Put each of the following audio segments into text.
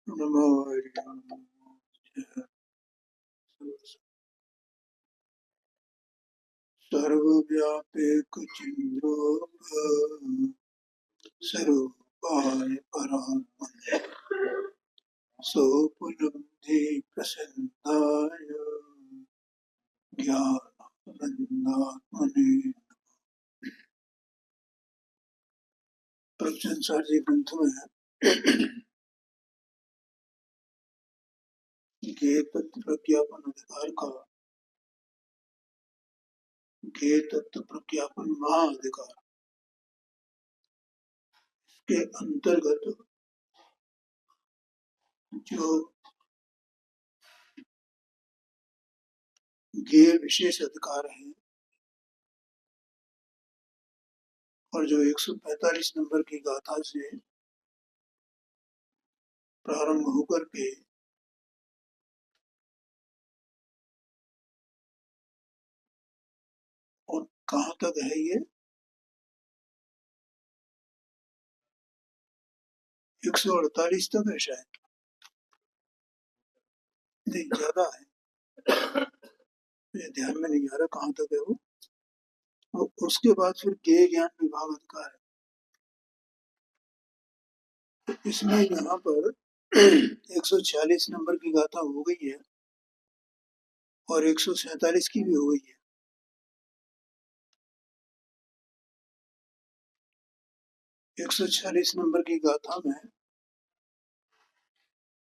नमो सर्वव्यापीकचिन्तो सर्वोपाय परात्मने सोपलब्धि प्रसन्नाय ज्ञानानन्दात्मने। प्रवचन सारजी ग्रंथ में ज्ञेय तत्व प्रज्ञापन अधिकार का ज्ञेय तत्व प्रज्ञापन महाअधिकार के अंतर्गत जो ज्ञेय विशेष अधिकार है और जो 145 नंबर की गाथा से प्रारंभ होकर के और कहाँ तक है ये 148 तक है शायद, नहीं ज्यादा है, ये ध्यान में नहीं आ रहा कहाँ तक है वो। और उसके बाद फिर ज्ञेय ज्ञान विभाग अधिकार है। तो इसमें यहाँ पर 146 नंबर की गाथा हो गई है और 147 की भी हो गई है। 146 नंबर की गाथा में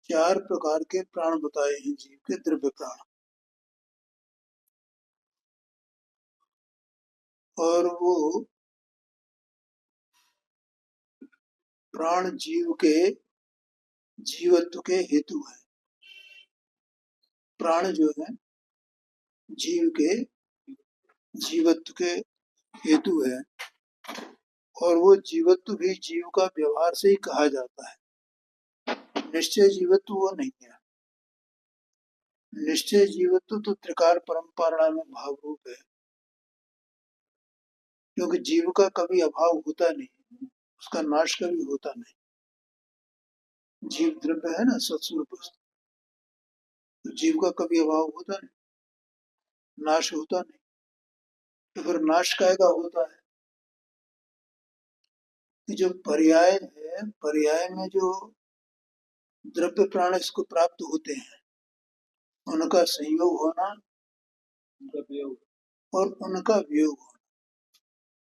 4 प्रकार के प्राण बताए हैं, जीव के द्रव्य प्राण। और वो प्राण जीव के जीवत्व के हेतु है। प्राण जो है जीव के जीवत्व के हेतु है और वो जीवत्व भी जीव का व्यवहार से ही कहा जाता है। निश्चय जीवत्व वो नहीं है। निश्चय जीवत्व तो त्रिकार परंपरा में भाव रूप है, क्योंकि जीव का कभी अभाव होता नहीं, उसका नाश कभी होता नहीं। जीव द्रव्य है ना, सत्स्वरूप, तो जीव का कभी अभाव होता नहीं, नाश होता नहीं। तो फिर नाश कायगा होता है कि जो पर्याय है, पर्याय में जो द्रव्य प्राण इसको प्राप्त होते हैं उनका संयोग होना और उनका वियोग होना,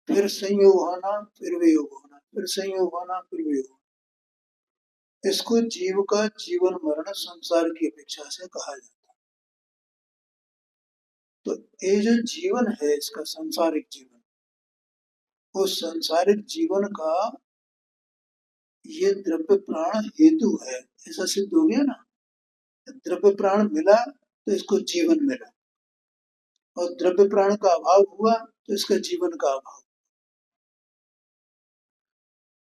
फिर संयोग होना, फिर वियोग होना, फिर संयोग होना, फिर वियोग होना, इसको जीव का जीवन मरण संसार की अपेक्षा से कहा जाता है। तो ये जो जीवन है इसका सांसारिक जीवन, उस सांसारिक जीवन का ये द्रव्य प्राण हेतु है, ऐसा सिद्ध हो गया ना। द्रव्य प्राण मिला तो इसको जीवन मिला, और द्रव्य प्राण का अभाव हुआ तो इसका जीवन का अभाव।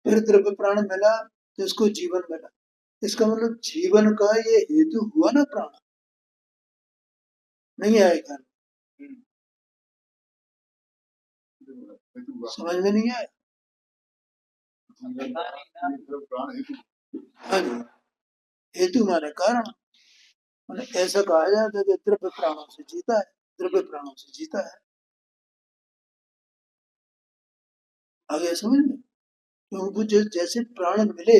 फिर द्रव्य प्राण मिला तो इसको जीवन मिला। इसका मतलब जीवन का ये हेतु हुआ ना प्राण। नहीं आएगा, समझ में नहीं आया। हाँ जी, हेतु माने कारण। माने ऐसा कहा जाता है कि द्रव्य प्राणों से जीता है, द्रव्य प्राणों से जीता है। आगे समझ में, क्योंकि जो जैसे प्राण मिले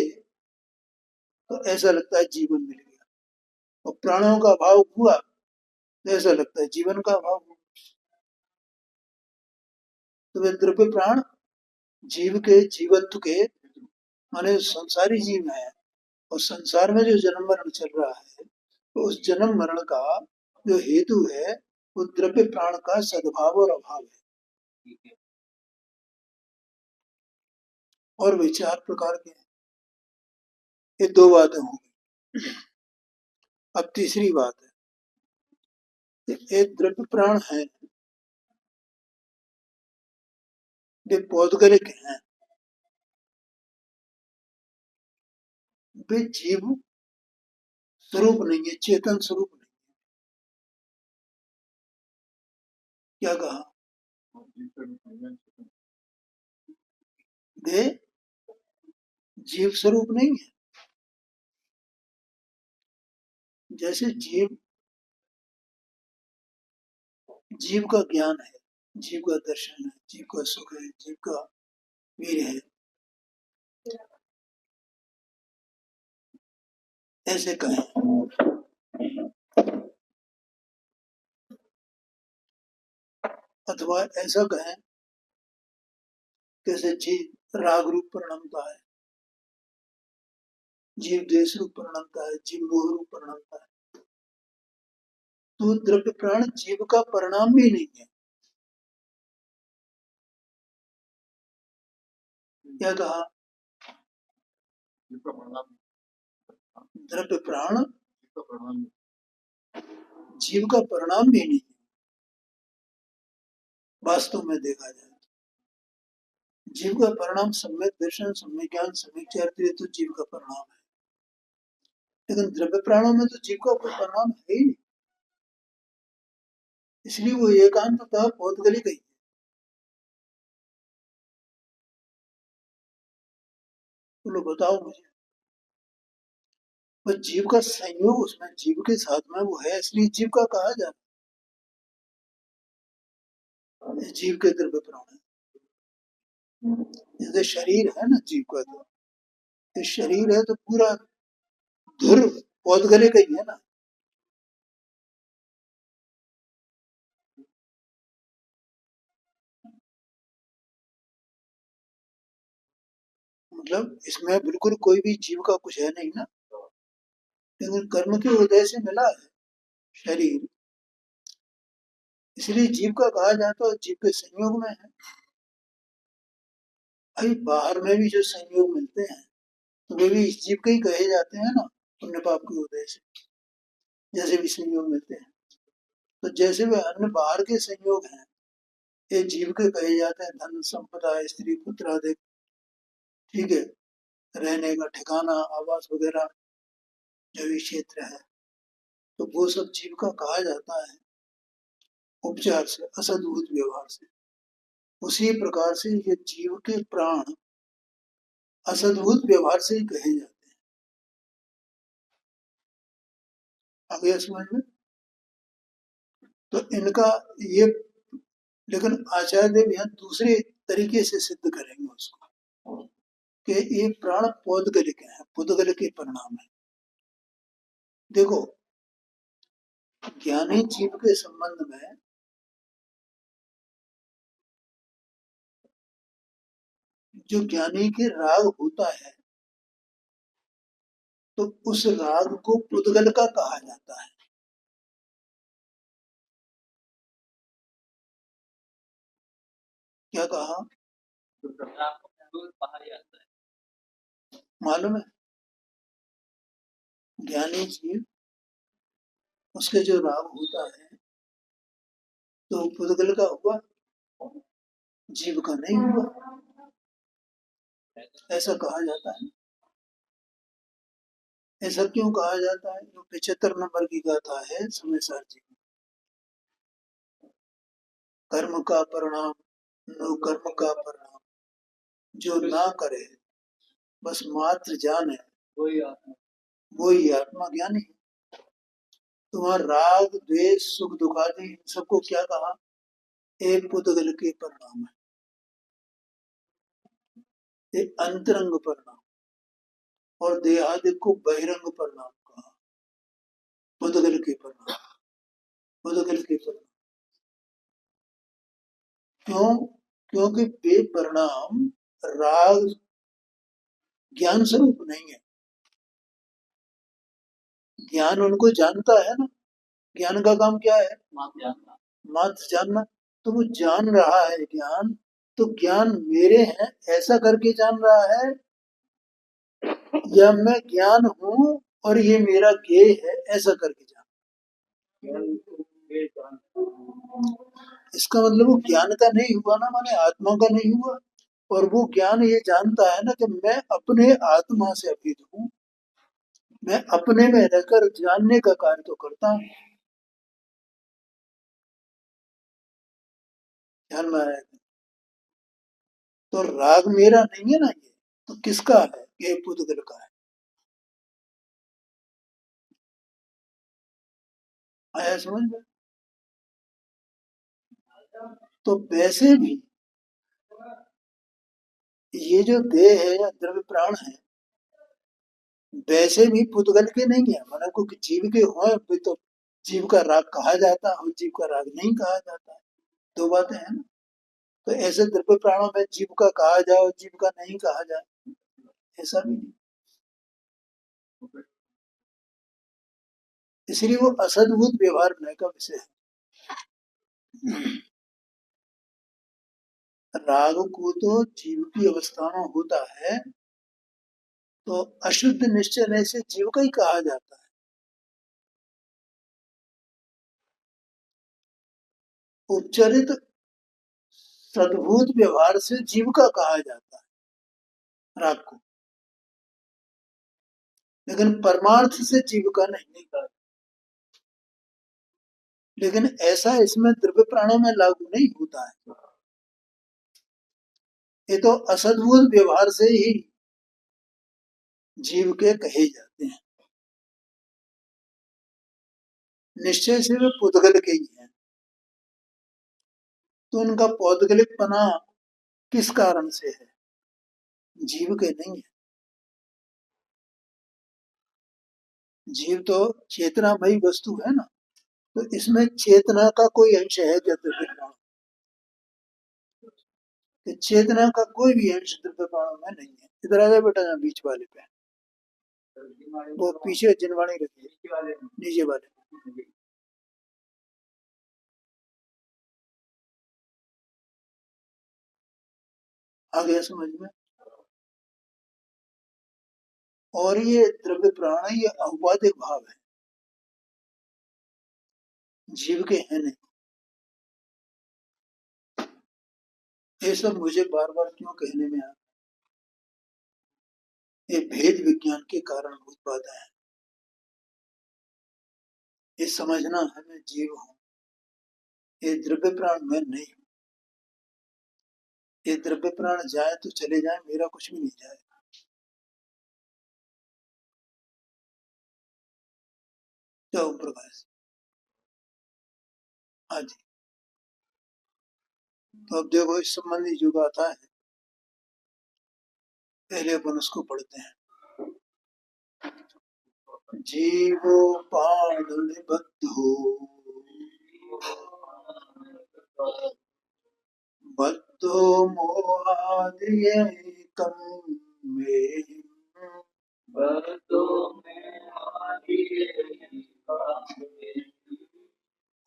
तो ऐसा लगता है जीवन मिल गया, और प्राणों का अभाव हुआ तो ऐसा लगता है जीवन का अभाव हुआ। तो वे द्रव्य प्राण जीव के जीवत्व के माने संसारी जीव है, और संसार में जो जन्म मरण चल रहा है तो उस जन्म मरण का जो हेतु है वो द्रव्य प्राण का सद्भाव और अभाव है। और वे 4 प्रकार के हैं। ये 2 बातें होंगी। अब तीसरी बात है, एक द्रव्य प्राण है, वे पौद्गलिक हैं, वे जीव स्वरूप नहीं है, चेतन स्वरूप नहीं। क्या कहा? वे जीव स्वरूप नहीं है। जैसे जीव जीव का ज्ञान है, जीव का दर्शन है, जीव का सुख है, जीव का वीर है, ऐसे कहें। अथवा ऐसा कहें कैसे जीव राग रूप परिणमता है, जीव द्वेष रूप परिणमता है, जीव मोह रूप परिणमता है। तो द्रव्य प्राण जीव का परिणाम भी नहीं है। क्या कहा? द्रव्य प्राण जीव का परिणाम भी नहीं है। वास्तव में देखा जाए तो जीव का परिणाम सम्यक दर्शन, सम्यक ज्ञान, सम्यक चरित्र तो जीव का परिणाम है, लेकिन द्रव्य प्राणों में तो जीव का कोई परिणाम है ही नहीं। इसलिए वो एकांतता बहुत गली गई। बोलो बताओ मुझे, वो जीव का संयोग उसमें जीव के साथ में वो है, इसलिए जीव का कहा जाता है। जीव के द्रव्य प्राण है। जैसे शरीर है ना जीव का, तो ये शरीर है तो पूरा धुर बहुत गले गई है ना। मतलब इसमें बिल्कुल कोई भी जीव का कुछ है नहीं ना, लेकिन कर्म के उदय से मिला है शरीर, इसलिए जीव का कहा जाता है, जीव के संयोग में है। अभी बाहर में भी जो संयोग मिलते हैं तो वे भी इस जीव के ही कहे जाते हैं ना, पुण्य पाप के उदय से जैसे भी संयोग मिलते हैं। तो जैसे वे अन्य बाहर के संयोग हैं, ये जीव के कहे जाते हैं, धन संपदा स्त्री पुत्र आदि, ठीक है, रहने का ठिकाना आवास वगैरह जो भी क्षेत्र है, तो वो सब जीव का कहा जाता है उपचार से, असद्भुत व्यवहार से। उसी प्रकार से ये जीव के प्राण असद्भुत व्यवहार से ही कहे जाते हैं। आ गया समझ में? तो इनका ये, लेकिन आचार्य देव यहाँ दूसरे तरीके से सिद्ध करेंगे उसको कि ये प्राण पौद्गलिक है, पुद्गल के परिणाम है। देखो, ज्ञानी जीव के संबंध में जो ज्ञानी के राग होता है, तो उस राग को पुद्गल का कहा जाता है। क्या कहा? मालूम है? ज्ञानी जीव, उसके जो राग होता है तो पुद्गल का हुआ, जीव का नहीं हुआ, ऐसा कहा जाता है। ऐसा क्यों कहा जाता है? जो 75 नंबर की गाथा है समय सार जी, कर्म का परिणाम नो कर्म का परिणाम, जो ना करे बस मात्र जाने वो ही आत्मा ज्ञानी है। तुम्हारा राग द्वेष सुख दुख आदि इन सबको क्या कहा? एक पुद्गल के परिणाम है, एक अंतरंग परिणाम, और देहादि को बहिरंग परिणाम कहा। पुद्गल के परिणाम, पुद्गल के परिणाम क्यों? क्योंकि वे परिणाम राग ज्ञान स्वरूप नहीं है। ज्ञान उनको जानता है ना, ज्ञान का काम क्या है? मात्र जानना। तो वो जान रहा है ज्ञान, तो ज्ञान मेरे हैं ऐसा करके जान रहा है, या मैं ज्ञान हूं और ये मेरा ज्ञेय है ऐसा करके जान। इसका मतलब वो ज्ञान का नहीं हुआ ना, माने आत्मा का नहीं हुआ। और वो ज्ञान ये जानता है ना कि मैं अपने आत्मा से अभिन्न हूँ, मैं अपने में रहकर जानने का कार्य तो करता हूँ। ध्यान में आया? तो राग मेरा नहीं है ना, ये तो किसका है? ये पुद्गल का है। आया समझ में? तो वैसे भी ये जो देह है या द्रव्य प्राण है, वैसे भी पुद्गल के नहीं है। मानो को जीव के हो भी तो जीव का राग कहा जाता है और जीव का राग नहीं कहा जाता है, दो बातें हैं ना। तो ऐसे द्रव्य प्राणों में जीव का कहा जाए और जीव का नहीं कहा जाए, ऐसा भी नहीं। इसलिए वो असद्भुत व्यवहार नय का विषय है। राग को तो जीव की अवस्था में होता है, तो अशुद्ध निश्चय से जीव का ही कहा जाता है। उपचरित सद्भुत व्यवहार से जीव का कहा जाता है राग को, लेकिन परमार्थ से जीव का नहीं कहा। लेकिन ऐसा इसमें द्रव्य प्राणों में लागू नहीं होता है। ये तो असद्भुत व्यवहार से ही जीव के कहे जाते हैं, निश्चय से वे पुद्गल के ही हैं। तो उनका पौद्गलिकपना किस कारण से है? जीव के नहीं है। जीव तो चेतनामयी वस्तु है ना, तो इसमें चेतना का कोई अंश है क्या द्रव्य प्राण? चेतना का कोई भी अंश द्रव्य प्राणों में नहीं है। इधर आ जाए बेटा, बीच वाले पे, वो पीछे जिनवाणी रखिए, नीचे वाले। आ गया समझ में? और ये द्रव्य प्राण ये औपाधिक भाव है, जीव के है नहीं। ये सब मुझे बार बार क्यों कहने में आ, ये भेद विज्ञान के कारण भूत बाधा है। ये समझना है मैं जीव हूँ, ये द्रव्य प्राण मैं नहीं हूँ। ये द्रव्य प्राण जाए तो चले जाए, मेरा कुछ भी नहीं जाए। क्या ओम प्रकाश? हाँ जी। तो अब देखो इस संबंधी युग आता है, पहले अपन उसको पढ़ते हैं। जीवो पाणिबद्धो बद्धो मोहादियैकं मे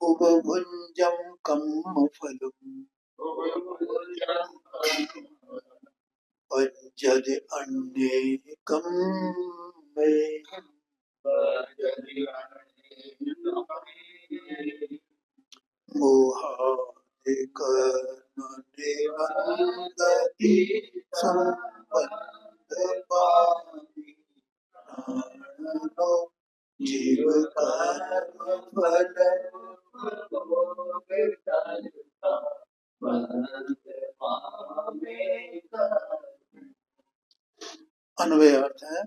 उपभुञ्जं कर्मफलम् भञ्जति अन्येकं मे मोहादिकर्मनिबन्धति सम्बन्धपाणिनो अन्वय अर्थ है,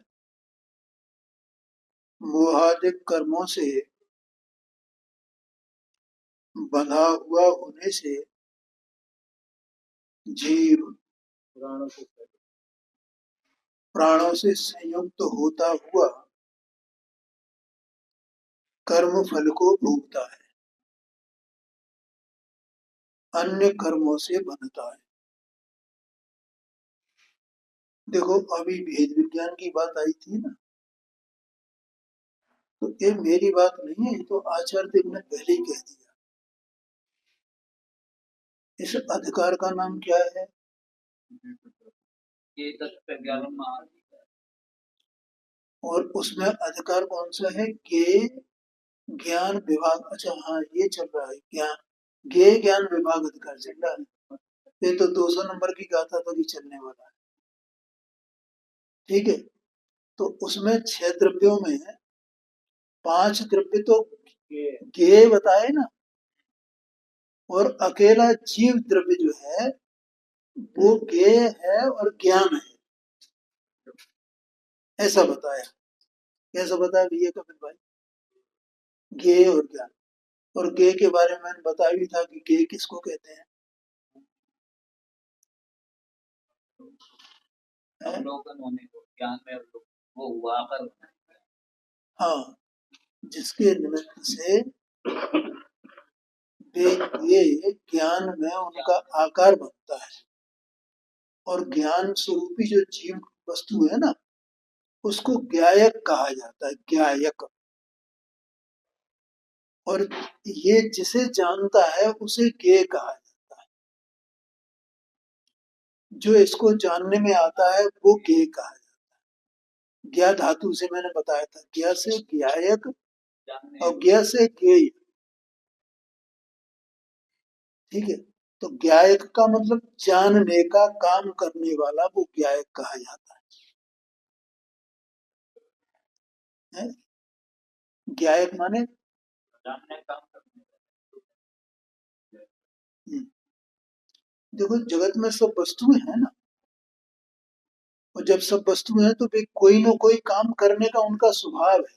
मोहादिक कर्मों से बंधा हुआ होने से जीव प्राणों से संयुक्त होता हुआ कर्म फल को भोगता है, अन्य कर्मों से बंधता है। देखो अभी भेद विज्ञान की बात आई थी ना, तो ये मेरी बात नहीं है, तो आचार्य देव ने पहले ही कह दिया। इस अधिकार का नाम क्या है? और उसमें अधिकार कौन सा है? के ज्ञान विभाग। अच्छा हाँ, ये चल रहा है ज्ञान, गे ज्ञान विभाग अधिकार चल रहा है। ये तो 200 नंबर की गाथा तक ही चलने वाला है। ठीक है, तो उसमें 6 द्रव्यों में 5 द्रव्य तो गे बताए ना, और अकेला जीव द्रव्य जो है वो गे है और ज्ञान है। ऐसा बताया। कैसा बताया भैया कपिल भाई? ज्ञेय और ज्ञान। और ज्ञेय के बारे में मैंने बताया भी था कि ज्ञेय किसको कहते हैं? अवलोकन होने को, ज्ञान में वो हुआ पर। हाँ, जिसके निमित्त से ये ज्ञान में उनका आकार बनता है। और ज्ञान स्वरूपी जो जीव वस्तु है ना, उसको ज्ञायक कहा जाता है, ज्ञायक। और ये जिसे जानता है उसे ज्ञेय कहा जाता है। जो इसको जानने में आता है वो ज्ञेय कहा जाता है। ज्ञा धातु से मैंने बताया था, ज्ञा से ज्ञायक और ज्ञा से ज्ञेय। ठीक है, तो ज्ञायक का मतलब जानने का काम करने वाला, वो ज्ञायक कहा जाता है। ज्ञायक माने जानने का काम करने। देखो जगत में सब वस्तुएं हैं ना, और जब सब वस्तुएं हैं तो वे कोई ना कोई काम करने का उनका स्वभाव है।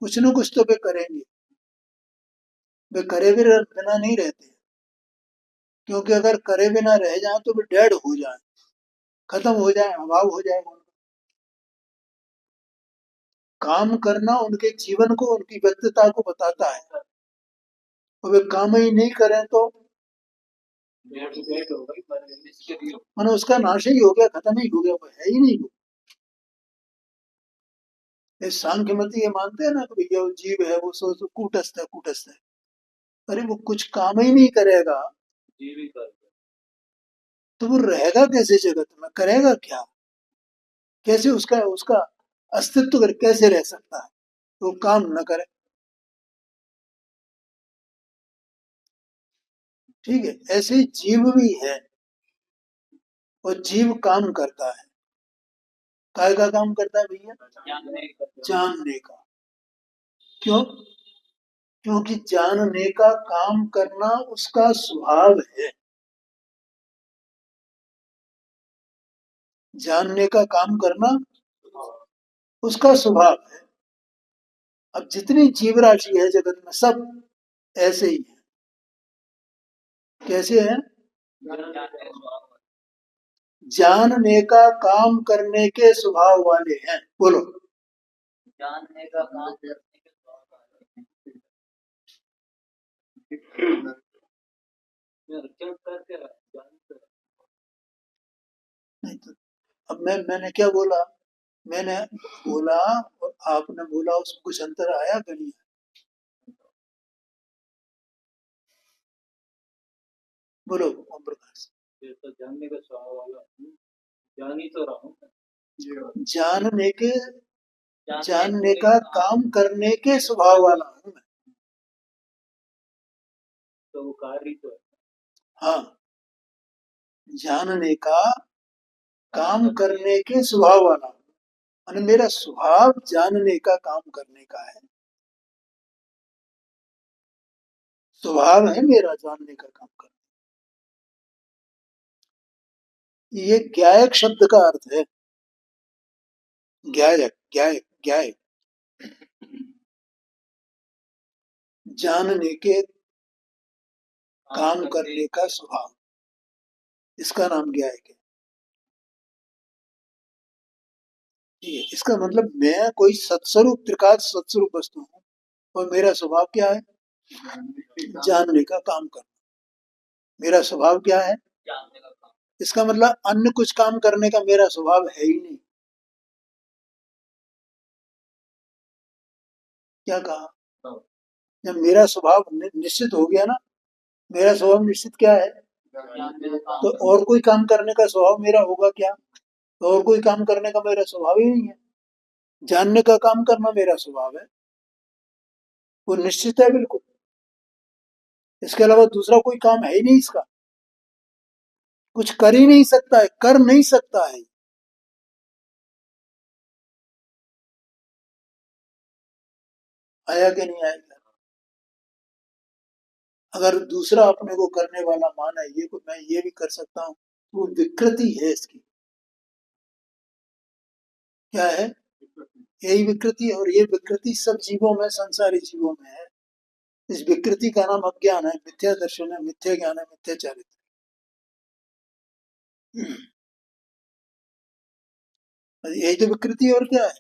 कुछ ना कुछ तो वे करेंगे। वे करे बिना नहीं रहते, क्योंकि अगर करे बिना रह जाए तो वे डेड हो जाए, खत्म हो जाए, अभाव हो जाएगा उनका। काम करना उनके जीवन को, उनकी व्यक्तिता को बताता है। और वे काम ही नहीं करें तो मानो उसका नाश ही हो गया, खत्म ही हो गया, वो है ही नहीं वो। ये सांख्यमती ये मानते हैं ना कि भैया वो जीव है, वो सो कूटस्थ है, कूटस्थ है। अरे वो कुछ काम ही नहीं करेगा जीव ही कर तो वो रहेगा कैसे जगत में, करेगा क्या? कैसे उसका उसका अस्तित्व कैसे रह सकता है वो काम न करे? ठीक है, ऐसे ही जीव भी है, और जीव काम करता है। काय का काम करता है भैया? जानने का। क्यों? क्योंकि जानने का काम करना उसका स्वभाव है। जानने का काम करना उसका स्वभाव है। अब जितनी जीव राशि है जगत में, सब ऐसे ही है। कैसे है? जानने का काम करने के स्वभाव वाले हैं। बोलो। जानने का काम करने के नहीं तो अब मैंने क्या बोला? मैंने बोला और आपने बोला, उसमें कुछ अंतर आया कि नहीं? बोलो ओम प्रकाश। ये तो जानने का स्वभाव वाला जान ही तो रहा हूँ। जानने का काम करने के स्वभाव वाला हूँ मैं। तो वो कार्य तो है। हाँ, जानने का काम करने के स्वभाव वाला हूँ। माने मेरा स्वभाव जानने का काम करने का है। स्वभाव है मेरा जानने का काम करना। ये ज्ञायक शब्द का अर्थ है। ज्ञायक, ज्ञायक, ज्ञायक। जानने के काम करने का स्वभाव, इसका नाम ज्ञायक है। ठीक है, इसका मतलब मैं कोई सत्स्वरूप, त्रिकाल सत्स्वरूप वस्तु हूँ, और मेरा स्वभाव क्या है? जानने का काम करना। मेरा स्वभाव क्या है? जानने का काम। इसका मतलब अन्य कुछ काम करने का मेरा स्वभाव है ही नहीं। क्या कहा? जब मेरा स्वभाव निश्चित हो गया ना, मेरा स्वभाव निश्चित क्या है, तो और कोई काम करने का स्वभाव मेरा होगा क्या? तो और कोई काम करने का मेरा स्वभाव ही नहीं है। जानने का काम करना मेरा स्वभाव है, वो निश्चित है बिल्कुल। इसके अलावा दूसरा कोई काम है ही नहीं इसका। कुछ कर ही नहीं सकता है, कर नहीं सकता है। आया कि नहीं आया? अगर दूसरा अपने को करने वाला माना ये को मैं ये भी कर सकता हूँ, वो विकृति है इसकी। क्या है? यही विकृति, और ये विकृति सब जीवों में, संसारी जीवों में है। इस विकृति का नाम अज्ञान है, मिथ्या दर्शन है, मिथ्या ज्ञान है, मिथ्या चारित्र। यही तो विकृति, और क्या है?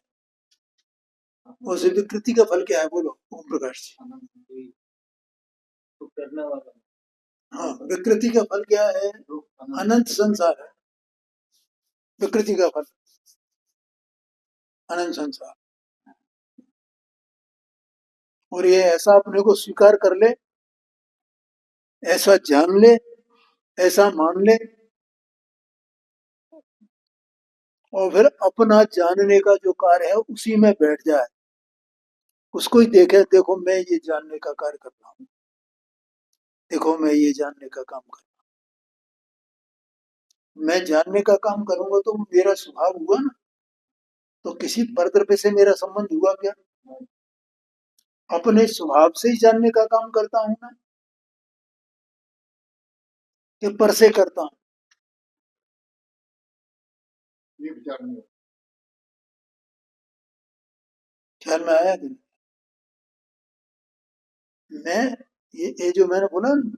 उस विकृति का फल क्या है, बोलो ओम प्रकाश जी। तो करने वाला हाँ, विकृति का फल क्या है? अनंत संसार है विकृति का फल, अनंत संसार। और ये ऐसा अपने को स्वीकार कर ले, ऐसा जान ले, ऐसा मान ले, और फिर अपना जानने का जो कार्य है उसी में बैठ जाए, उसको ही देखे, देखो मैं ये जानने का कार्य कर रहा हूँ, देखो मैं ये जानने का काम कर रहा हूँ। मैं जानने का काम करूंगा तो मेरा स्वभाव हुआ ना, तो किसी परद्रव्य से मेरा संबंध हुआ क्या? अपने स्वभाव से ही जानने का काम करता हूं ना, कि पर से करता हूं? ये विचार नहीं, ख्याल में आया कि नहीं? मैं ये जो मैंने बोला ना,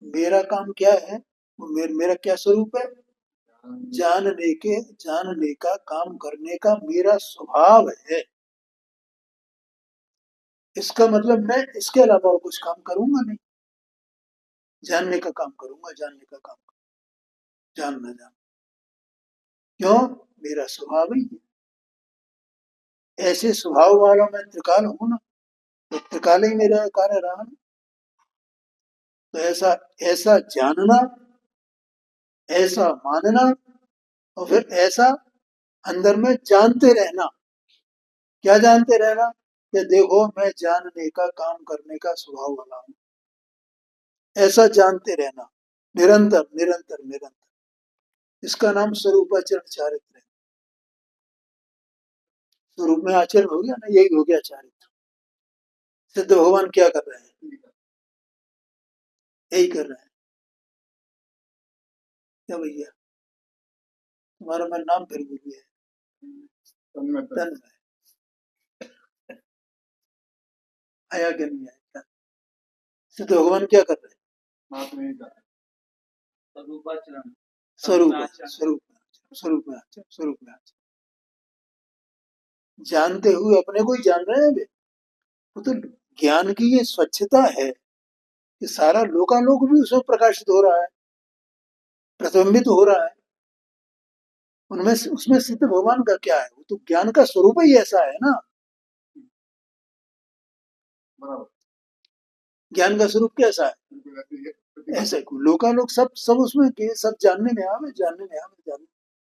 मेरा काम क्या है, वो मेरा क्या स्वरूप है? जानने का काम करने का मेरा स्वभाव है। इसका मतलब मैं इसके अलावा और कुछ काम करूंगा नहीं, जानने का काम करूंगा, जानने का काम करूंगा, जानना। क्यों? मेरा स्वभाव ही है। ऐसे स्वभाव वाला मैं त्रिकाल हूं ना, तो त्रिकाल ही मेरा कार्य रहा ना। तो ऐसा ऐसा जानना, ऐसा मानना, और फिर ऐसा अंदर में जानते रहना। क्या जानते रहना? कि देखो मैं जानने का काम करने का स्वभाव वाला हूं, ऐसा जानते रहना, निरंतर निरंतर निरंतर। इसका नाम स्वरूपाचरण चारित्र है। स्वरूप में आचरण हो गया ना, यही हो गया चारित्र। सिद्ध भगवान क्या कर रहे हैं? यही कर रहे हैं। क्या भैया, तुम्हारा मैं नाम फिर भूल गया, तन्मय। आया कि नहीं आया? सिद्ध भगवान क्या कर रहे हैं? स्वरूपाचरण स्वरूप स्वरूप स्वरूप में आचरण, स्वरूप में आचरण। जानते हुए अपने को ही जान रहे हैं वे। वो तो ज्ञान की ये स्वच्छता है कि सारा लोकालोक भी उसमें प्रकाशित हो रहा है, प्रतिबिंबित हो रहा है। उनमें उसमें सिद्ध भगवान का क्या है? वो तो ज्ञान का स्वरूप ही ऐसा है ना। ज्ञान का स्वरूप कैसा है? ऐसा लोकालोक सब सब उसमें सब जानने में आवे, जानने में आवे, जानने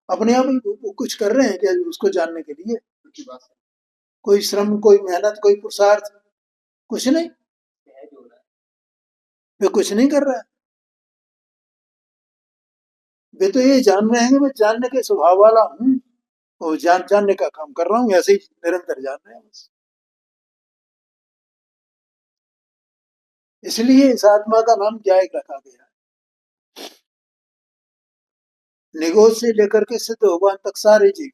अपने आप ही वो कुछ कर रहे हैं क्या उसको जानने के लिए? कोई श्रम, कोई मेहनत, कोई पुरुषार्थ, कुछ नहीं। वे कुछ नहीं कर रहा है। वे तो ये जान रहे हैं कि मैं जानने के स्वभाव वाला हूँ, और जानने का काम कर रहा हूँ, ऐसे ही निरंतर जान रहे हैं बस। इसलिए इस आत्मा का नाम ज्ञायक रखा गया है। निगोद से लेकर के सिद्ध भगवान तक सारे जीव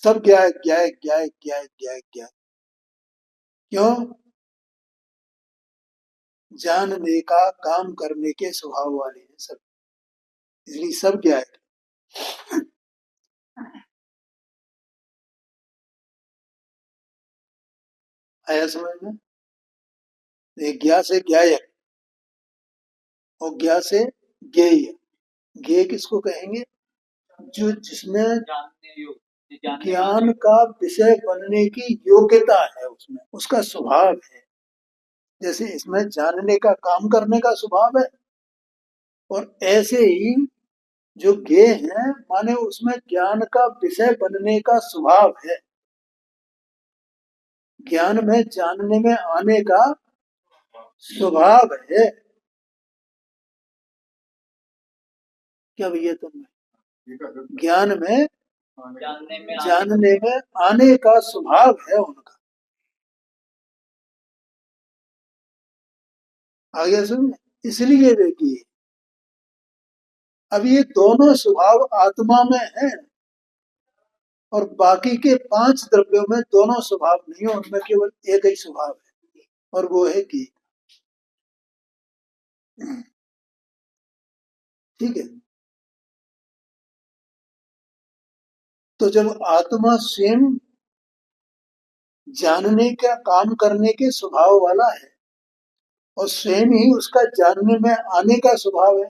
सब ज्ञायक ज्ञायक ज्ञायक ज्ञायक ज्ञायक ज्ञायक। क्यों? जानने का काम करने के स्वभाव वाले हैं सब, इसलिए सब ज्ञायक। आया समझ में? ज्ञा से ज्ञायक, और ज्ञा से ज्ञेय। ज्ञेय किसको कहेंगे? जो जिसमें ज्ञान का विषय बनने की योग्यता है, उसमें उसका स्वभाव है। जैसे इसमें जानने का काम करने का स्वभाव है, और ऐसे ही जो ज्ञेय है माने उसमें ज्ञान का विषय बनने का स्वभाव है। ज्ञान में जानने में आने का स्वभाव है। क्या भैया तुमने ज्ञान में जानने में आने का स्वभाव है उनका। आगे सुन, इसलिए देखिए अब ये दोनों स्वभाव आत्मा में है, और बाकी के 5 द्रव्यों में दोनों स्वभाव नहीं है, उनमें केवल एक ही स्वभाव है, और वो है कि ठीक है। तो जब आत्मा स्वयं जानने का काम करने के स्वभाव वाला है और स्वयं ही उसका जानने में आने का स्वभाव है,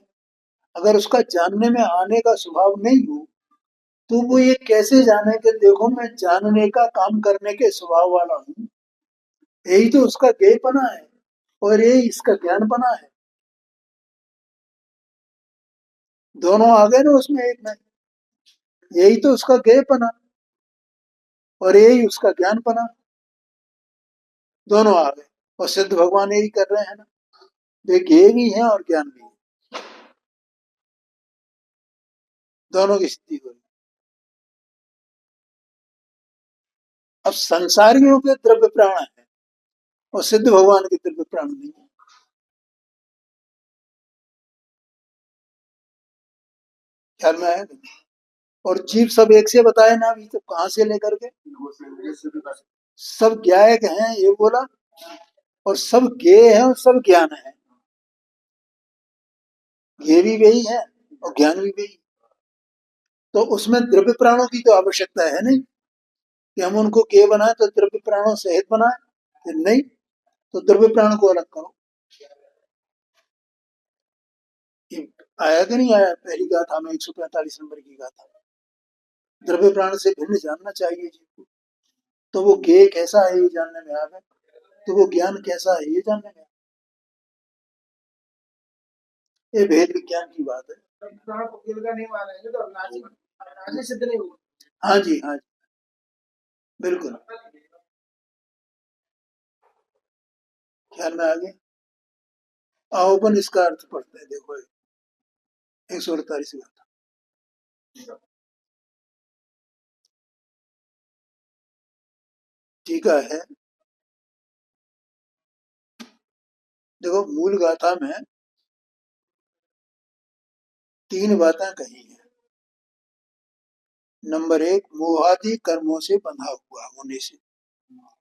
अगर उसका जानने में आने का स्वभाव नहीं हो तो वो ये कैसे जाने कि देखो मैं जानने का काम करने के स्वभाव वाला हूँ। यही तो उसका ज्ञेयपना है और यही इसका ज्ञानपना है। दोनों आ गए ना उसमें एक में। यही तो उसका ज्ञेयपना और यही उसका ज्ञानपना, दोनों आ गए। और सिद्ध भगवान यही कर रहे हैं ना, वे ज्ञेय भी हैं और ज्ञान भी है, दोनों की स्थिति हो रही। अब संसारियों के द्रव्य प्राण है और सिद्ध भगवान के द्रव्य प्राण नहीं है। ख्याल में आया? और जीव सब एक से बताए ना, अभी तो कहां से लेकर के सब ज्ञायक हैं ये बोला, और सब ज्ञेय है और सब ज्ञान है। ज्ञेय भी वही है और ज्ञान भी वही। तो उसमें द्रव्य प्राणों की तो आवश्यकता है नहीं कि हम उनको ज्ञेय बनाए तो द्रव्य प्राणों सहित बनाए, फिर नहीं तो द्रव्य प्राण को अलग करो। ये आया कि नहीं आया पहली गाथा में 145 नंबर की गाथा? द्रव्य प्राण से भिन्न जानना चाहिए जीव को। तो वो ज्ञेय कैसा है ये जानने में आ गए, तो वो ज्ञान कैसा है ये जानने में। ये भेद विज्ञान की बात है। प्राण को ज्ञेय का नहीं मानेंगे तो अविनाशी सिद्ध नहीं होगा। हाँ जी, हाँ जी, बिल्कुल। ख्याल में आ गया? आओ अपन इसका अर्थ पढ़ते हैं। देखो 148 गाथा टीका है। देखो मूल गाथा में 3 बातें कही है। नंबर 1, मोहादि कर्मों से बंधा हुआ होने से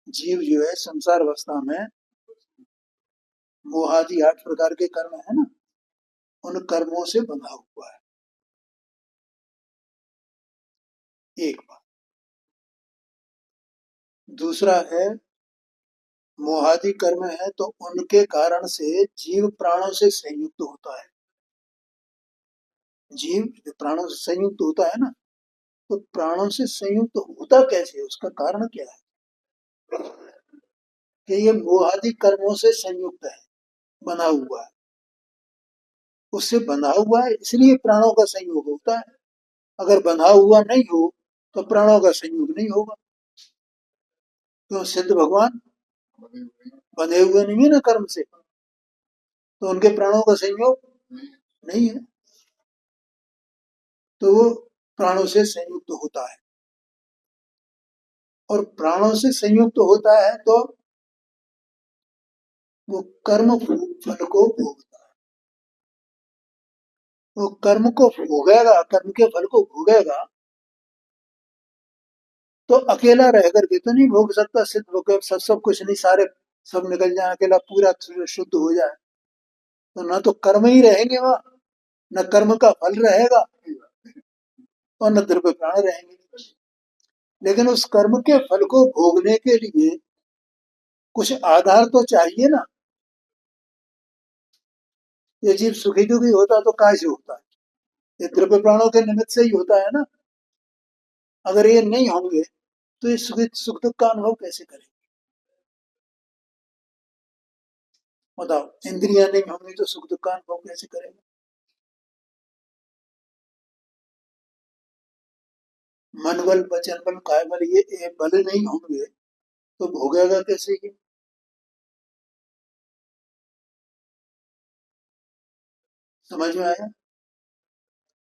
जीव जो है संसार अवस्था में मोहादि 8 प्रकार के कर्म है ना, उन कर्मों से बंधा हुआ है। एक बात। दूसरा है मोहादि कर्म है तो उनके कारण से जीव प्राणों से संयुक्त होता है। जीव प्राणों से संयुक्त होता है ना, तो प्राणों से संयुक्त होता कैसे, उसका कारण क्या है कि ये मोहादि कर्मों से संयुक्त है, बना हुआ है। उससे बंधा हुआ है इसलिए प्राणों का संयोग होता है। अगर बंधा हुआ नहीं हो तो प्राणों का संयोग नहीं होगा। क्यों? सिद्ध भगवान बंधे हुए नहीं है ना कर्म से, तो उनके प्राणों का संयोग नहीं है, तो वो प्राणों से संयुक्त होता है। और प्राणों से संयुक्त होता है तो वो कर्म फल को भोगता है। वो कर्म को भोगेगा, कर्म के फल को भोगेगा, तो अकेला रह करके तो नहीं भोग सकता। सिद्ध भोग सब कुछ नहीं, सारे सब निकल जाए, अकेला पूरा शुद्ध हो जाए, तो ना तो कर्म ही रहेंगे वहां, न कर्म का फल रहेगा और न द्रव्य प्राण रहेंगे। लेकिन उस कर्म के फल को भोगने के लिए कुछ आधार तो चाहिए ना। ये जीव सुखी दुखी होता तो काय से होता है? ये द्रव्य प्राणों के निमित्त से ही होता है ना। अगर ये नहीं होंगे तो ये सुख दुख का अनुभव कैसे करेंगे बताओ? इंद्रियां नहीं होंगी तो सुख दुख का अनुभव कैसे करेंगे? मन बल वचन बल काय बल, ये बल नहीं होंगे तो भोगेगा कैसे ये? समझ में आया?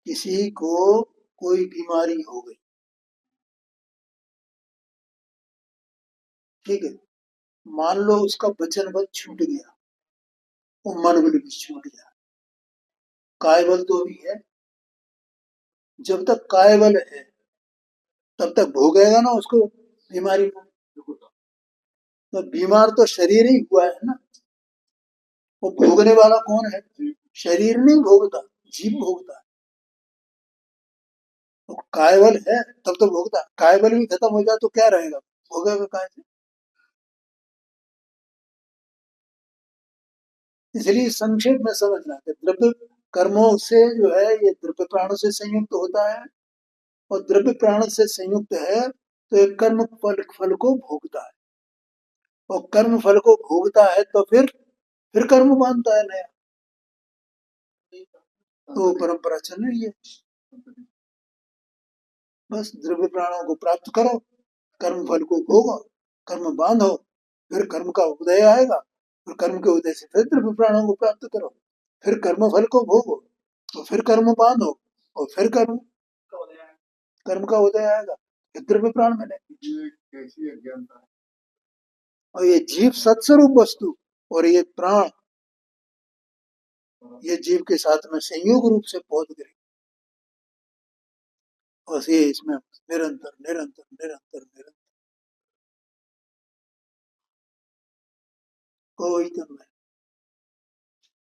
किसी को कोई बीमारी हो गई, ठीक है, मान लो उसका वचन बल छूट गया, वो मन बल भी छूट गया, काय बल तो भी है। जब तक काय बल है तब तक भोगेगा ना उसको बीमारी को। तो बीमार तो शरीर ही हुआ है ना, वो भोगने वाला कौन है? शरीर नहीं भोगता, जीव भोगता है। तो कायबल है तब तो भोगता है। कायबल भी खत्म हो जाए तो क्या रहेगा, भोगेगा काय से? इसलिए संक्षेप में समझना कि द्रव्य कर्मों से जो है ये द्रव्य प्राणों से संयुक्त होता है, और द्रव्य प्राण से संयुक्त है तो एक कर्म फल फल को भोगता है, और कर्म फल को भोगता है तो फिर कर्म बांधता है नया। तो परंपरा चल रही है। बस द्रव्य प्राणों को प्राप्त करो, कर्म फल को भोगो, कर्म बांधो, फिर कर्म का उदय आएगा, फिर कर्म के उदय से फिर द्रव्य प्राणों को प्राप्त करो, फिर कर्म फल को भोगो, तो फिर कर्म बांधो, और फिर कर्म का उदय आएगा, फिर द्रव्य प्राण मिले। कैसी अज्ञानता है। और ये जीव सत्स्वरूप वस्तु और ये प्राण, ये जीव के साथ में संयोग रूप से पहुंच गए। बस ये इसमें निरंतर निरंतर निरंतर निरंतर कोई तो नहीं।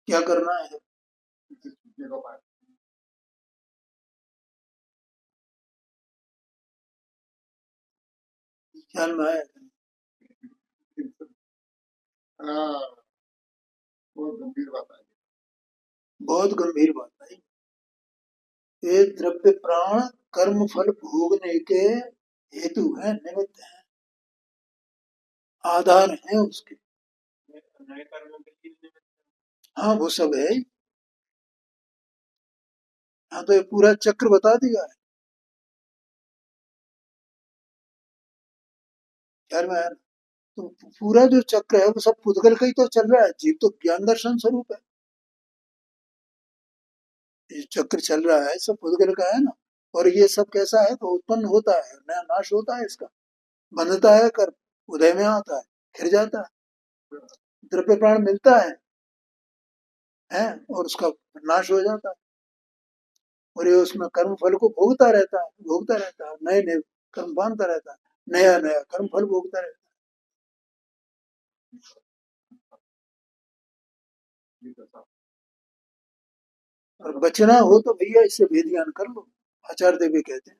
क्या करना है? ख्याल में आया? हाँ, बहुत गंभीर बात है। बहुत गंभीर बात है। ये द्रव्य प्राण कर्म फल भोगने के हेतु है, निमित्त है, आधार है उसके। हाँ वो सब है। हाँ तो ये पूरा चक्र बता दिया है। ख्याल में आया ना? तो पूरा जो चक्र है वो सब पुद्गल का ही तो चल रहा है। जीव तो ज्ञान दर्शन स्वरूप है। ये चक्र चल रहा है सब पुद्गल का है ना। और ये सब कैसा है तो उत्पन्न होता है, नया नाश होता है इसका, बंधता है कर, उदय में आता है, फिर जाता है, द्रव्य प्राण मिलता है और उसका नाश हो जाता है। और ये उसमें कर्म फल को भोगता रहता है, भोगता रहता है, नए नए कर्म बांधता रहता है, नया नया कर्म फल भोगता रहता है। और बचना हो तो भैया इससे भेद ज्ञान कर लो। आचार्य देवी कहते हैं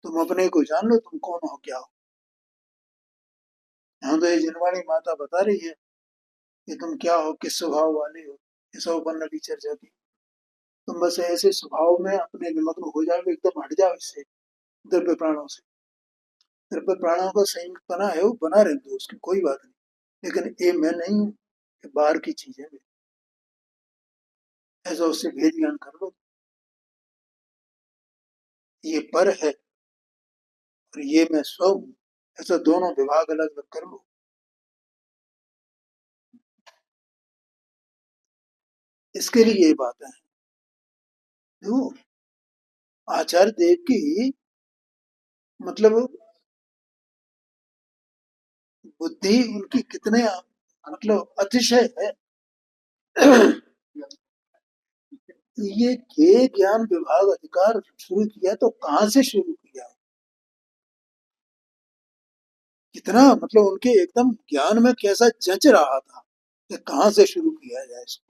तुम अपने को जान लो, तुम कौन हो क्या हो। यहाँ तो ये जिनवाणी माता बता रही है कि तुम क्या हो, किस स्वभाव वाले हो। इस उपन्न की चर्चा की। तुम बस ऐसे स्वभाव में अपने निमग्न हो जाओ, एकदम हट जाओ इससे, द्रव्य प्राणों से। द्रव्य प्राणों का संयुक्त बना है वो बना रहने दो, उसकी कोई बात नहीं। लेकिन ये मैं नहीं हूँ, ये बाहर की चीज है। ऐसा उससे भेद ज्ञान कर लो। ये पर है और ये मैं स्व हूँ, ऐसा दोनों विभाग अलग अलग कर लो। इसके लिए ये बातें हैं। देखो आचार्य देव की मतलब बुद्धि उनकी कितने मतलब अतिशय है। ये के ज्ञान विभाग अधिकार शुरू किया तो कहाँ से शुरू किया, कितना मतलब उनके एकदम ज्ञान में कैसा जच रहा था कि कहाँ से शुरू किया जाए इसको।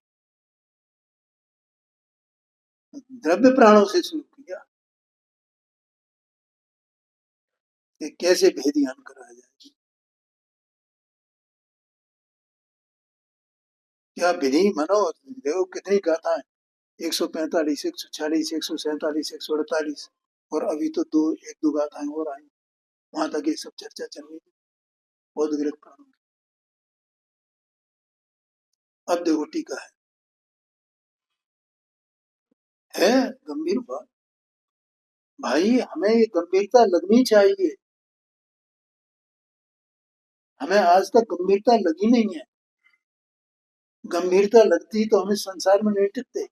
द्रव्य प्राणों से शुरू किया कि कैसे भेद ज्ञान कराया जाए। क्या विधि मनो, देखो कितनी गाथाएं, 145, 146, 147, 148, और अभी तो दो एक दो गाथाएं और आई, वहां तक ये सब चर्चा चल रही है बौद्ध गृह प्राणों की। अब देखो टीका है गंभीर बात। भाई हमें ये गंभीरता लगनी चाहिए, हमें आज तक गंभीरता लगी नहीं है। गंभीरता लगती तो हमें संसार में नहीं टिकते।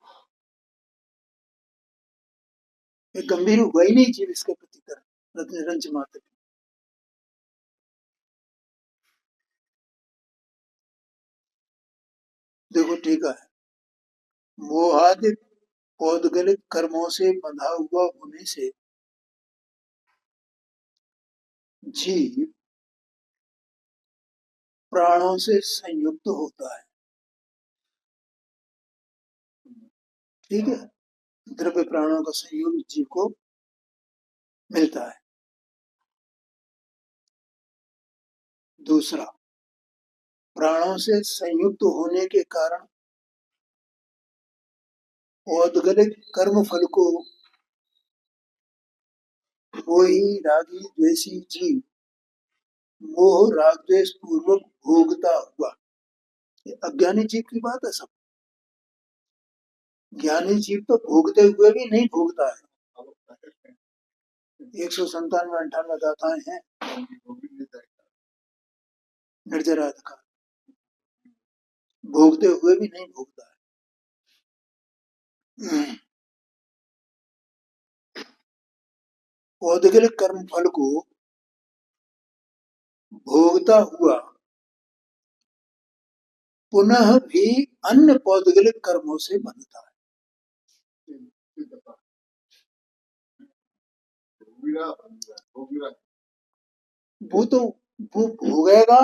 ये गंभीर हुआ ही नहीं जीव इसके प्रति तरह रंच मात्र। देखो टीका है, मोहादि पौद्गलिक कर्मों से बंधा हुआ होने से जीव प्राणों से संयुक्त होता है, ठीक है। द्रव्य प्राणों का संयोग जीव को मिलता है। दूसरा, प्राणों से संयुक्त होने के कारण औद्गलिक कर्म फल को मोही रागी द्वेषी जीव मोह राग द्वेष पूर्वक भोगता हुआ। ये अज्ञानी जीव की बात है सब। ज्ञानी जीव तो भोगते हुए भी नहीं भोगता है। 197-98 गाथाएं हैं निर्जरात का, भोगते हुए भी नहीं भोगता है। औद्गलिक कर्म फल को भोगता हुआ पुनः भी अन्य पौद्गलिक कर्मों से बनता है। वो भोगेगा,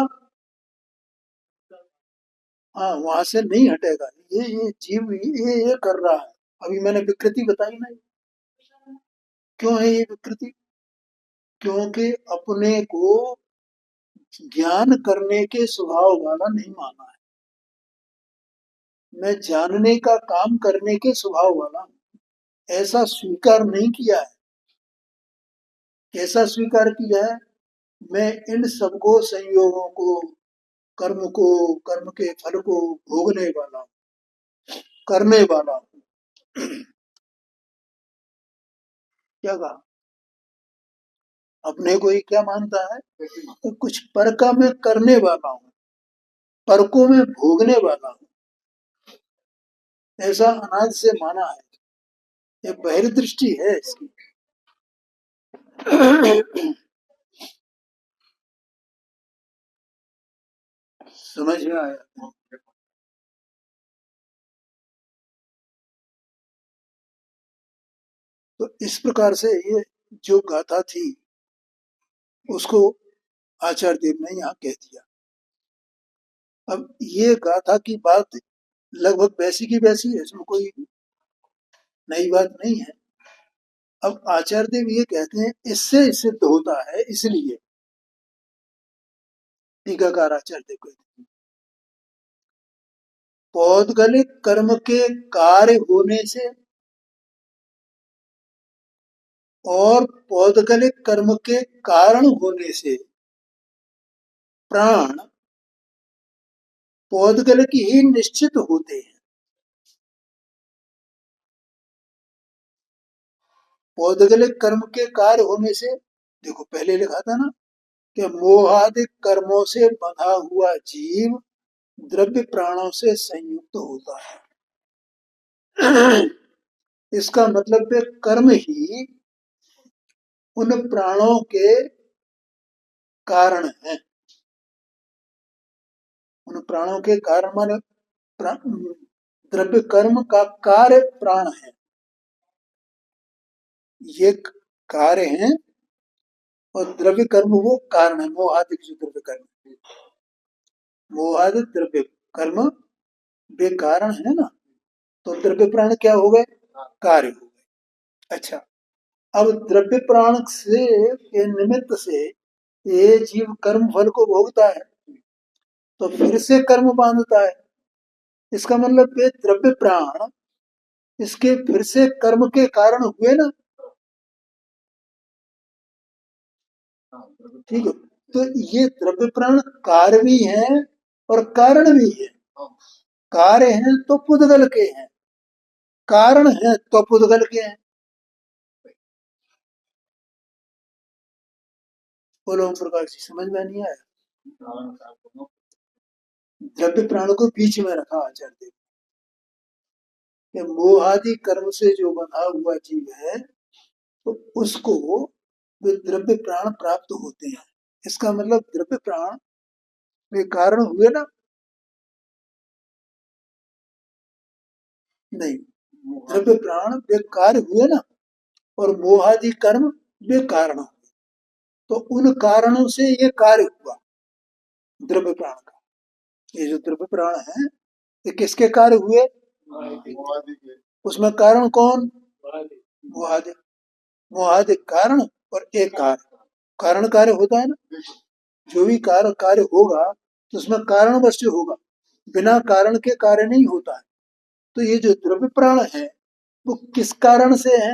हाँ, वहां से नहीं हटेगा। ये जीव ये कर रहा है। अभी मैंने विकृति बताई ना, क्यों है ये विकृति? क्योंकि अपने को ज्ञान करने के स्वभाव वाला नहीं माना है। मैं जानने का काम करने के स्वभाव वाला हूं, ऐसा स्वीकार नहीं किया है। कैसा स्वीकार किया है? मैं इन सबको संयोगों को, कर्म को, कर्म के फल को भोगने वाला हूं, करने वाला हूं। क्या कहा? अपने को ही क्या मानता है? तो कुछ पर का मैं करने वाला हूं, पर को मैं भोगने वाला हूं, ऐसा अनाज से माना है। ये बहिर्दृष्टि है इसकी। समझ में आया? तो इस प्रकार से ये जो गाथा थी उसको आचार्य देव ने यहाँ कह दिया। अब ये गाथा की बात लगभग वैसी की वैसी है, इसमें कोई नई बात नहीं है। अब आचार्य देव ये कहते हैं इससे सिद्ध होता है, इसलिए टीकाकार आचार्य देव कहते हैं पौद्गलिक कर्म के कार्य होने से और पौद्गलिक कर्म के कारण होने से प्राण पौद्गलिक ही निश्चित होते हैं। पौद्गलिक कर्म के कार्य होने से, देखो पहले लिखा था ना कि मोहादिक कर्मों से बंधा हुआ जीव द्रव्य प्राणों से संयुक्त होता है। इसका मतलब है कर्म ही उन प्राणों के कारण है। उन प्राणों के कारण माने द्रव्य कर्म का कार्य प्राण है। ये कार्य है और द्रव्य कर्म वो कारण है। मोहादिक जो द्रव्य कर्म, मोहादिक द्रव्य कर्म वे कारण है ना, तो द्रव्य प्राण क्या हो गए? कार्य हो गए। अच्छा, अब द्रव्य प्राण से के निमित्त से ये जीव कर्म फल को भोगता है, तो फिर से कर्म बांधता है। इसका मतलब ये द्रव्य प्राण इसके फिर से कर्म के कारण हुए ना, ठीक है। तो ये द्रव्य प्राण कार्य भी है और कारण भी है। कार्य है तो पुद्गल के हैं, कारण है तो पुद्गल के हैं। बोलो ओम प्रकाश जी, समझ में नहीं आया? द्रव्य प्राण को बीच में रखा आचार्य देव कि मोहादि कर्म से जो बंधा हुआ जीव है तो उसको वे द्रव्य प्राण प्राप्त होते हैं। इसका मतलब द्रव्य प्राण वे कारण हुए ना? नहीं, द्रव्य प्राण वे कार्य हुए ना, और मोहादि कर्म वे कारण हुए। तो उन कारणों से ये कार्य हुआ द्रव्य प्राण का। ये जो द्रव्य प्राण है ये किसके कार्य हुए? उसमें कारण कौन? मोहादि। मोहादि कारण और एक कार्य। कारण कार्य होता है ना, जो भी कार्य होगा तो उसमें कारण वस्तु होगा, बिना कारण के कार्य नहीं होता है। तो ये जो द्रव्य प्राण है वो किस कारण से है?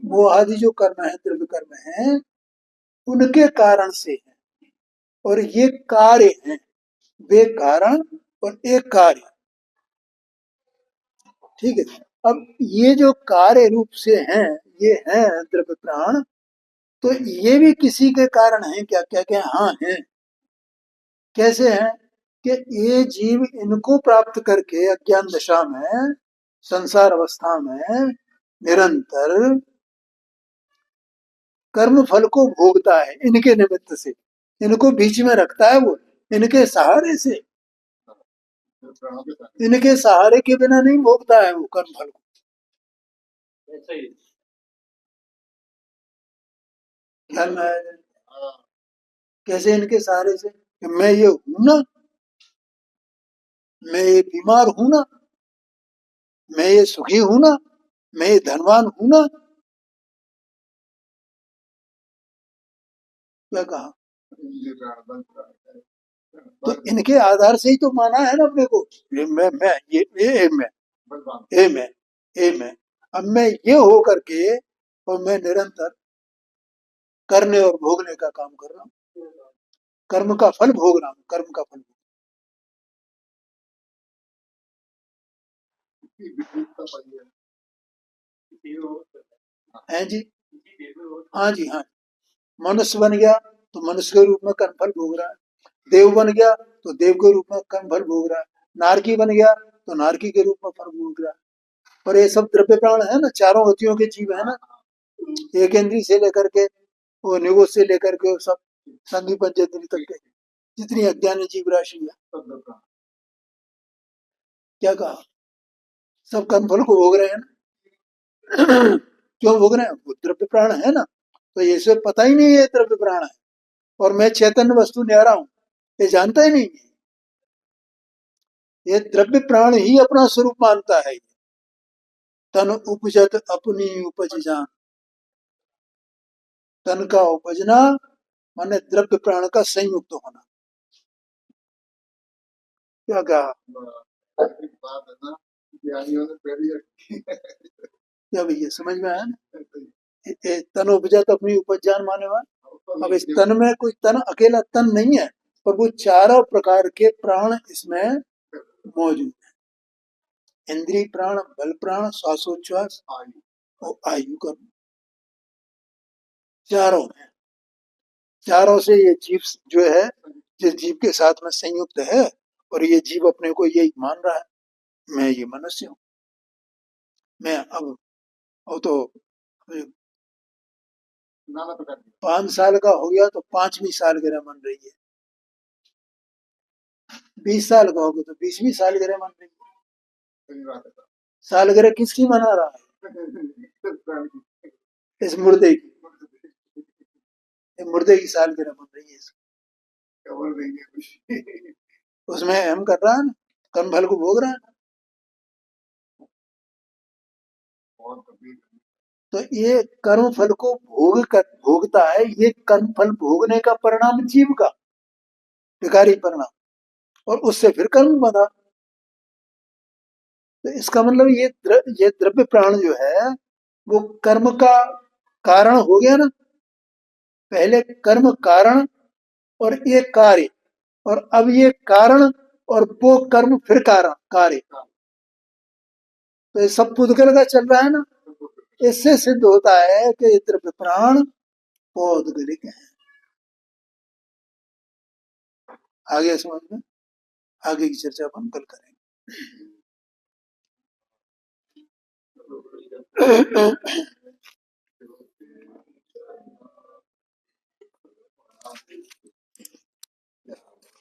वो आदि जो कर्म है, द्रव्य कर्म है, उनके कारण से है। और ये कार्य है, वे कारण और एक कार्य। ठीक है। अब ये जो कार्य रूप से हैं, ये हैं द्रव्य प्राण, तो ये भी किसी के कारण हैं क्या? क्या क्या? हाँ हैं। कैसे हैं? कि ये जीव इनको प्राप्त करके अज्ञान दशा में, संसार अवस्था में निरंतर कर्म फल को भोगता है इनके निमित्त से। इनको बीच में रखता है वो, इनके सहारे से। इनके सहारे के बिना नहीं भोगता है वो कर्म फल को। ऐसा ही ख्याल में आया? कैसे इनके सहारे से? कि मैं ये हूं ना, मैं ये बीमार हूं ना, मैं ये सुखी हूं ना, मैं ये धनवान हूं ना। क्या कहा? तो इनके आधार से ही तो माना है ना अपने को। ये मैं ये मैं ए मैं ए मैं। अब मैं ये हो करके और मैं निरंतर करने और भोगने का काम कर रहा हूँ, कर्म का फल भोग रहा हूँ, कर्म का फल है जी। हाँ जी, हाँ। मनुष्य बन गया तो मनुष्य के रूप में कर्म फल भोग रहा है, देव बन गया तो देव के रूप में कर्म फल भोग रहा है, नारकी बन गया तो नारकी के रूप में फल भोग रहा है। और ये सब द्रव्य प्राण है ना, चारों गतियों के जीव है ना, एक इंद्री से लेकर के वो निगोद से लेकर के सब संधि पंचेंद्री तक के जितनी अज्ञानी जीव राशि है। क्या कहा? सब कर्म फल को भोग रहे हैं ना। क्यों भोग रहे हैं? वो द्रव्य प्राण है ना, तो ये सब पता ही नहीं है द्रव्य प्राण है, और मैं चैतन्य वस्तु न्यारा हूं, ये जानता ही नहीं है। ये द्रव्य प्राण ही अपना स्वरूप मानता है। तन उपजत अपनी उपज जान। तन का उपजना माने द्रव्य प्राण का संयुक्त होना। क्या कहा? क्या भैया समझ में आया ना? तन उपजत अपनी उपज जान माने वाला। अब इस तन में कोई तन अकेला तन नहीं है, पर वो चारों प्रकार के प्राण इसमें मौजूद है। इंद्रिय प्राण, बल प्राण, श्वासोच्छ्वास और आयु का, चारों में, चारों से ये जीव जो है, जिस जीव के साथ में संयुक्त है, और ये जीव अपने को यही मान रहा है, मैं ये मनुष्य हूँ। मैं अब तो 5 साल का हो गया तो 5वीं सालगिरह मन रही है, 20 साल का होगा तो 20वीं सालगिरह मन रही है। सालगिरह किसकी मना रहा है? इस मुर्दे की। ये मुर्दे की सालगिरह मन रही है। उसमें हम कर रहा है ना, कर्म फल को भोग रहा है ना। तो ये कर्म फल को भोगता है, ये कर्म फल भोगने का परिणाम जीव का विकारी परिणाम, और उससे फिर कर्म बंधा। तो इसका मतलब ये द्रव्य प्राण जो है वो कर्म का कारण हो गया ना। पहले कर्म कारण और ये कार्य, और अब ये कारण और वो कर्म फिर कारण कार्य। तो ये सब पुद्गल का चल रहा है ना। इससे सिद्ध होता है कि ये द्रव्य प्राण पौद्गलिक है। आगे समझ में, आगे की चर्चा अपन कल करेंगे।